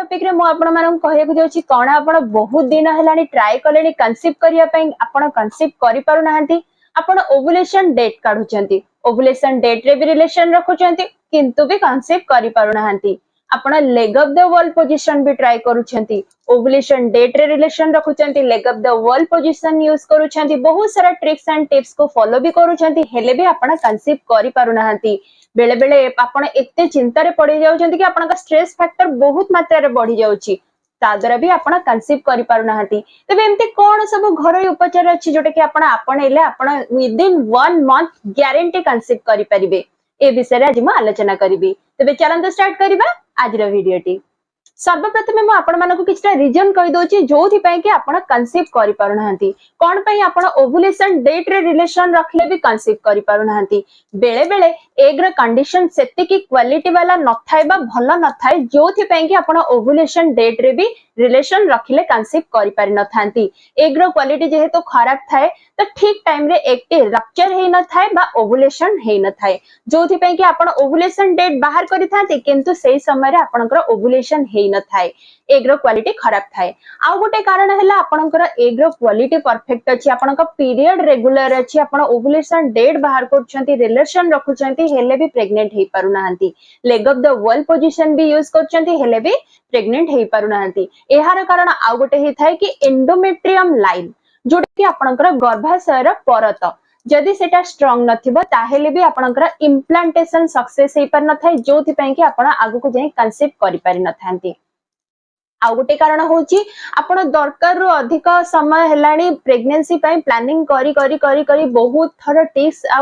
Topic रे मु आपण मानन कहैया जाउची कोन आपण बहुत दिन हेलानी ट्राई कलेनी कंसीव करिया पई आपण कंसीव करि पारु नाहंती आपण ओव्युलेशन डेट काढुचंती ओव्युलेशन डेट रे भी रिलेशन रखुचंती किंतु भी कंसीव करि पारु नाहंती आपण leg of the world position भी ट्राई करूछंती ओव्युलेशन डेट रे रिलेशन रखुचंती leg of the world position use करूछंती बहुत सारा ट्रिक्स एंड टिप्स को फॉलो भी करूछंती हेले भी आपण कंसीव करि पारु नाहंती बेले बेले आपण एते चिंता रे पड़ी जाउछंती कि आपण का स्ट्रेस फैक्टर बहुत मात्रा रे बढ़ी जाउची ता द्वारा भी आपण कंसीव करि पारु नाहंती तबे एम्ति कोन सब घरोई उपचार अछि जोटे कि आपण आपणैले आपण with in 1 month guarantee conceive करि परिबे ए विषय रे आज म आलोचना करिबी तबे चलंत स्टार्ट करिबा आज रो वीडियोटी सर्वप्रथमे मु आपण मानको किछटा रीजन कहि दोची जोथि पई कि आपण कंसीव करि पारु नाहंती कोन पई आपण ओव्युलेशन डेट रे रिलेशन रखले भी कंसीव करि पारु नाहंती बेले बेले एग रे कंडीशन सेति की क्वालिटी वाला न थाय बा भलो न थाय जोथि पई कि आपण ओव्युलेशन डेट रे भी रिलेशन रखले कंसीव करि पारि न थांती एग रो क्वालिटी जेहेतु खराब थाए तो ठीक टाइम रे एकटे रप्चर हेई न थाए बा ओव्युलेशन हेई न थाए जोथि पई कि आपण ओव्युलेशन डेट बाहर करि थांती किंतु सेही समय रे आपणकर ओव्युलेशन हेई न थाए एग रो क्वालिटी खराब थाए आ गोटे कारण हैला आपणकर एग रो क्वालिटी परफेक्ट अछि आपणक पीरियड रेगुलर अछि आपण ओव्युलेशन डेट बाहर करछंती रिलेशन रखुछंती हेले भी प्रेग्नेंट हेई पारु नाहंती leg of the world position भी यूज करछंती हेले भी प्रेग्नेंट हेई पारु नाहंती एहार कारण आ गोटे हेई थाए कि एंडोमेट्रियम लाइन जोटा कि आपणकर गर्भाशयर परत जदि सेटा स्ट्रांग नथिबो ताहेले भी आपणकर इम्प्लांटेशन सक्सेस हेई पार नथाय जोथि पई कि आपण आगु को जाई कंसीव करि पारि नथांती आ गोटे कारण होची आपण दरकार रो अधिक समय हेलानी प्रेगनेंसी पई प्लानिंग करी करी करी करी बहुत थर टिप्स आ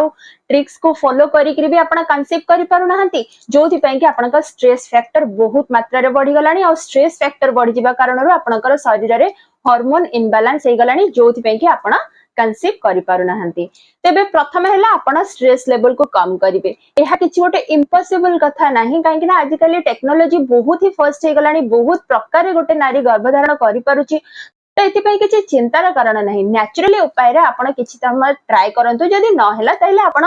ट्रिक्स को फॉलो करी करी भी आपण कंसीव करि पारु नाहंती जोथि पई कि आपण का स्ट्रेस फैक्टर बहुत मात्रा रे बढ़ी गलानी आ स्ट्रेस फैक्टर बढ़ी जिबा कारण रो आपणकर शरीर रे हार्मोन इनबैलेंस हे गलानी जोथि पई कि आपण कंसीव करि पारु नाहंती तेबे प्रथम हैला आपण स्ट्रेस लेवल को कम करिवे एहा किछि गोटे इम्पॉसिबल कथा नाही काहे कि ना आज काली टेक्नोलॉजी बहुत ही फास्ट हे गलानी बहुत प्रकार गोटे नारी गर्भधारण करि पारुची तो एति पई किछि चिंतार कारण नाही नेचुरली उपाय रे आपण किछि समय ट्राई करंतु जदि न हैला तैले आपण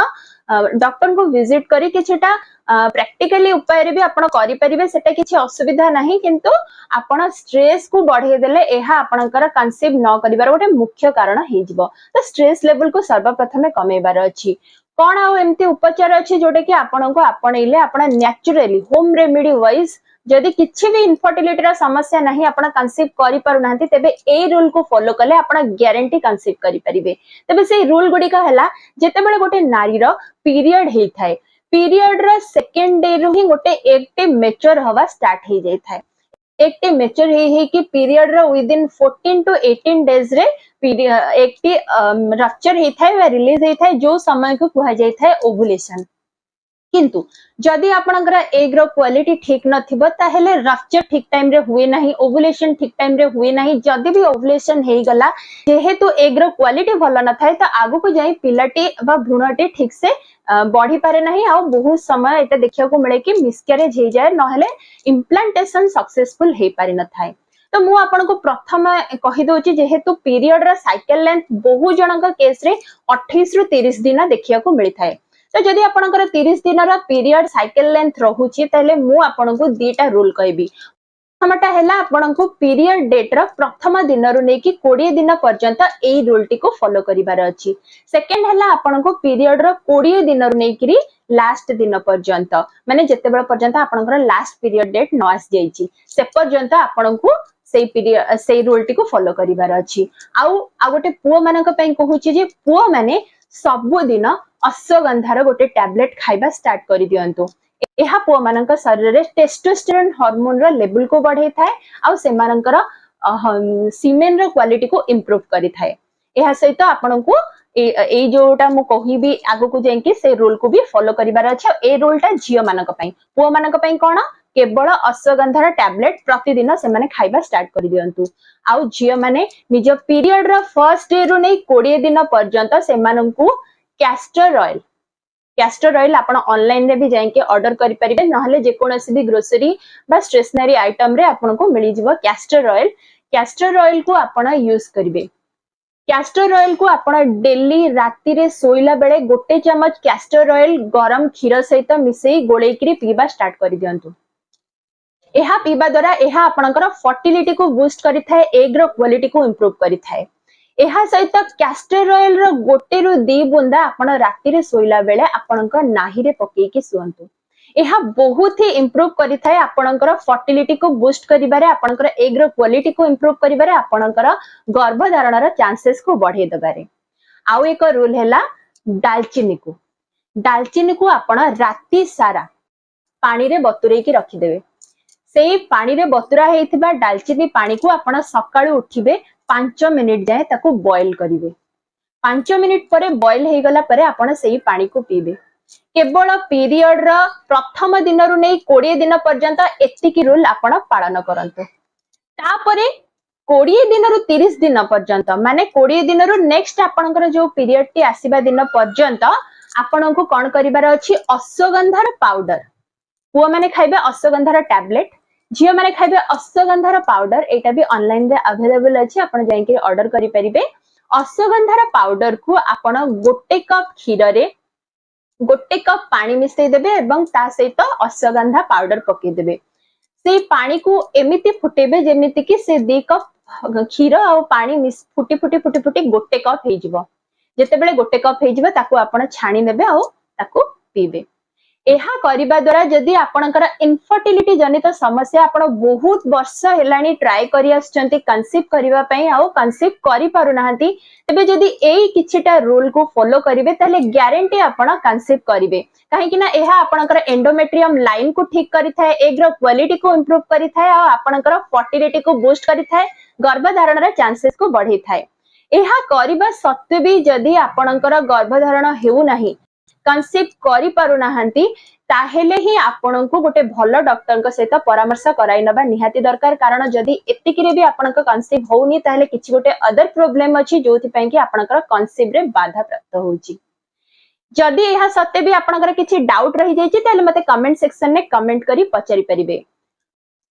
डॉक्टर को विजिट करी किछिटा प्रैक्टिकली उपाय रे भी आपण करि परिबे सेटा किछि असुविधा नाही किंतु आपण स्ट्रेस को बढ़े देले एहा आपणकर कंसीव न करिवार गोटे मुख्य कारण हे जिवो तो स्ट्रेस लेवल को सर्वप्रथमे कमेबार अछि कोन आ एम्ति उपचार अछि जोटे कि आपण को आपणैले आपण नेचुरली होम रेमेडी वाइज जदि किछि भी इनफर्टिलिटी रा समस्या नाही आपण कंसीव करि पारु नाहंती तेबे ए रूल को फॉलो कले आपण गारंटी कंसीव करि परिबे तेबे से रूल गुडी का हैला जेते बेले गोटे नारी रो पीरियड हे थाए पीरियड रा सेकंड डे रो ही गोटे एकटे मैच्योर हवा स्टार्ट हे जाय थाए एकटे मैच्योर हे कि पीरियड रो विद इन 14 टू 18 डेज रे एकटी रप्चर हे थाए वा रिलीज हे थाए जो समय को कुहा जाय थाए ओव्युलेशन किंतु जदि आपनकर एग रो क्वालिटी ठीक नथिबो ताहेले रप्चर ठीक टाइम रे हुए नाही ओव्युलेशन ठीक टाइम रे हुए नाही जदि भी ओव्युलेशन हेई गला जेहेतु एग रो क्वालिटी भलो न थाए त आगु को जाई पिलाटी बा भ्रूणटी ठीक से बढ़ी पारे नाही आ बहुत समय एटा देखिया को मिले कि मिसकैरेज हे जाय नहले इम्प्लांटेशन सक्सेसफुल हे पारि न थाए तो मु आपन को प्रथम कहि दोची जेहेतु पीरियड रा साइकिल लेंथ बहु जनक केस रे 28 रु 30 दिन देखिया को मिली थाए तो जदि आपनकर 30 दिन रा पीरियड साइकिल लेंथ रहुची तले मु आपन को दीटा रूल कहबी प्रथमटा हैला आपन को पीरियड डेट रा प्रथम दिन रु नै कि 20 दिन पर्यंत एई रूल टी को फॉलो करिवार अछि सेकंड हैला आपन को पीरियड रा 20 दिन रु नै कि लास्ट दिन पर्यंत माने जते बेल पर्यंत आपनकर लास्ट पीरियड डेट न आस जाईची से पर्यंत आपन को सेई पीरियड सेई रूल टी को फॉलो करिवार अछि आ गोटे पुओ मानक पई कहूची जे पुओ माने सब दिन अश्वगंधार गोटे टैबलेट खाइबा स्टार्ट करि दियंतु एहा पुओ मानक शरीर रे टेस्टोस्टेरोन हार्मोन रा लेवल को बढ़े थाए आ से मानकर सीमेन रा क्वालिटी को इंप्रूव करि थाए एहा सहित आपन को ए जोटा मु कहिबी आगु को जेंकी से रूल को भी फॉलो करिवार अछि ए रूलटा झियो मानक पई पुओ मानक पई कोन केवल अश्वगंधार टैबलेट प्रतिदिन से माने खाइबा स्टार्ट करि दियंतु आउ झियो माने निज पीरियड रा फर्स्ट डे रु नै 20 दिन पर्यंत से माननकु कैस्टर ऑयल आपण ऑनलाइन रे भी जाके ऑर्डर करि परिबे नहले जे कोनोसी भी ग्रोसरी बा स्टेशनरी आइटम रे आपन को मिली जिवो कैस्टर ऑयल को आपण यूज करिवे कैस्टर ऑयल को आपण डेली राती रे सोइला बेले गोटे चम्मच कैस्टर ऑयल गरम क्षीर सहित मिसई गोळेकरी पीबा स्टार्ट करि दियंतु ଏହା पीवा द्वारा ଏହା आपणकर फर्टिलिटी को बूस्ट करिथाए, एग रो क्वालिटी को इंप्रूव करिथाए। ଏହା सहित कैस्टर ऑयल रो गोटे रु 2 बुंदा आपण राति रे सोइला बेले आपणक नाही रे पकेई के सुअंतु। ଏହା बहुत ही इंप्रूव करिथाए आपणकर फर्टिलिटी को बूस्ट करिबारे, आपणकर एग रो क्वालिटी को इंप्रूव करिबारे, आपणकर गर्भधारण रो चांसेस को बढ़े दबारे। आउ एक रूल हैला दालचीनी को आपण राति सारा पानी रे बतुरेई की रखि देबे। सेई पानी रे बतुरा हेइथिबा दालचीनी पानी को आपण सकाळु उठिबे 5 मिनिट जाए ताको बॉयल करिवे। 5 मिनिट परे बॉयल हे गला परे आपण सेई पानी को पीबे। केवल पीरियड रो प्रथम दिन रु नै 20 दिन पर्यंत एतिकी रूल आपण पालन करंतु। तापरे 20 दिन रु 30 दिन पर्यंत माने 20 दिन रु नेक्स्ट आपणकर जो पीरियड टी आसीबा दिन पर्यंत आपण को कोन करिबार अछि, अश्वगंधार पाउडर। पुआ माने खाइबे अश्वगंधार टैबलेट, झियो माने खाइबे अश्वगंधार पाउडर। एटा भी ऑनलाइन रे अवेलेबल अछि, आपण जाई के ऑर्डर करि परिबे। अश्वगंधार पाउडर को आपण गोटे कप क्षीर रे गोटे कप पानी मिसई देबे एवं ता सहित अश्वगंधा पाउडर पके देबे। से पानी को एमिति फुटेबे जेमिति कि से 2 कप क्षीर और पानी मिस फुटी फुटी फुटी फुटी गोटे कप हे जिवो। जेतेबेले गोटे कप हे जिवो ताको आपण छाणी नेबे और ताको पीबे। एहा करिबा द्वारा जदि आपणकर इनफर्टिलिटी जनित समस्या आपण बहुत वर्ष हेलानी ट्राई करि आछंती कंसीव करिबा पई आ कंसीव करि पारु नाहंती, तबे जदि एई किछिटा रूल को फॉलो करिवे ताले ग्यारंटी आपण कंसीव करिवे। काहे कि ना एहा आपणकर एंडोमेट्रियम लाइन को ठीक करिथाए, एग रो क्वालिटी को इंप्रूव करिथाए आ आपणकर फर्टिलिटी को बूस्ट करिथाए, गर्भधारण रा चांसेस को बढ़ाइथाए। एहा करिबा सत्वे भी जदि आपणकर गर्भधारण हेउ नाही, कंसीव करि पारु नाहंती, ताहेले ही आपण को गोटे भलो डॉक्टर को सहित परामर्श कराई नबा निहाती दरकार। कारण जदि एतिकी रे भी आपण को कंसीव होउनी ताहेले किछि गोटे अदर प्रॉब्लम अछि जोथि पई कि आपणकर कंसीव रे बाधा प्राप्त होउची। जदि एहा सत्ते भी आपणकर किछि डाउट रहि जायछि ताहेले मते कमेंट सेक्शन में कमेंट करी पचारि परिबे।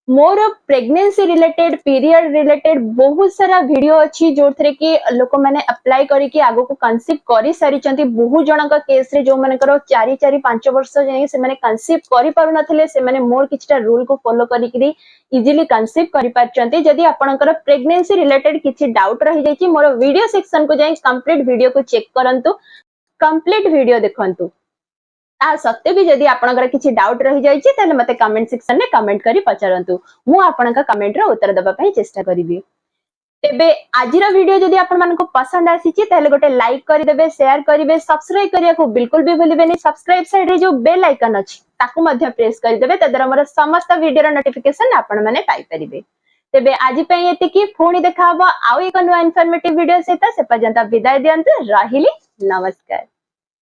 मोर प्रेगनेंसी रिलेटेड, पीरियड रिलेटेड बहुत सारा वीडियो अच्छी जो थे कि लोक मैंने अप्लाई करके आगो को कंसीव करि सारिचंती। बहुत जनक केस रे जो मानकर 4-5 वर्ष जाई से माने कंसीव करि पारु नथिले, से माने मोर किछटा रूल को फॉलो करिकरी इजीली कंसीव करि पारचंती। जदि आपनकर प्रेगनेंसी रिलेटेड किछि डाउट रहि जायछि, मोर वीडियो सेक्शन को जाई कंप्लीट वीडियो को चेक करंतु, कंप्लीट वीडियो देखंतु। आ सत्ते भी जदि आपनकर किछि डाउट रहि जायछि ताले मते कमेंट सेक्शन में कमेंट करी पचारंतु। मु आपनका कमेंट रो उत्तर दबा पई चेष्टा करिबी। तेबे आजिरा वीडियो जदि आपन मानको पसंद आसीछि ताले गोटे लाइक करि देबे, शेयर करिवे, सब्सक्राइब करिया को बिल्कुल भी भूलिबेनी। सब्सक्राइब साइड रे जो बेल आइकन अछि ताकू मध्य प्रेस करि देबे, तदरा मोर समस्त वीडियो रो नोटिफिकेशन आपन माने पाई परिबे। तेबे आजि पई एतिकी, पुणी देखा हबो आउ एक नुवा इन्फॉर्मेटिव वीडियो सहित। से पर्यंत विदाय दियंतु, रहिली, नमस्कार।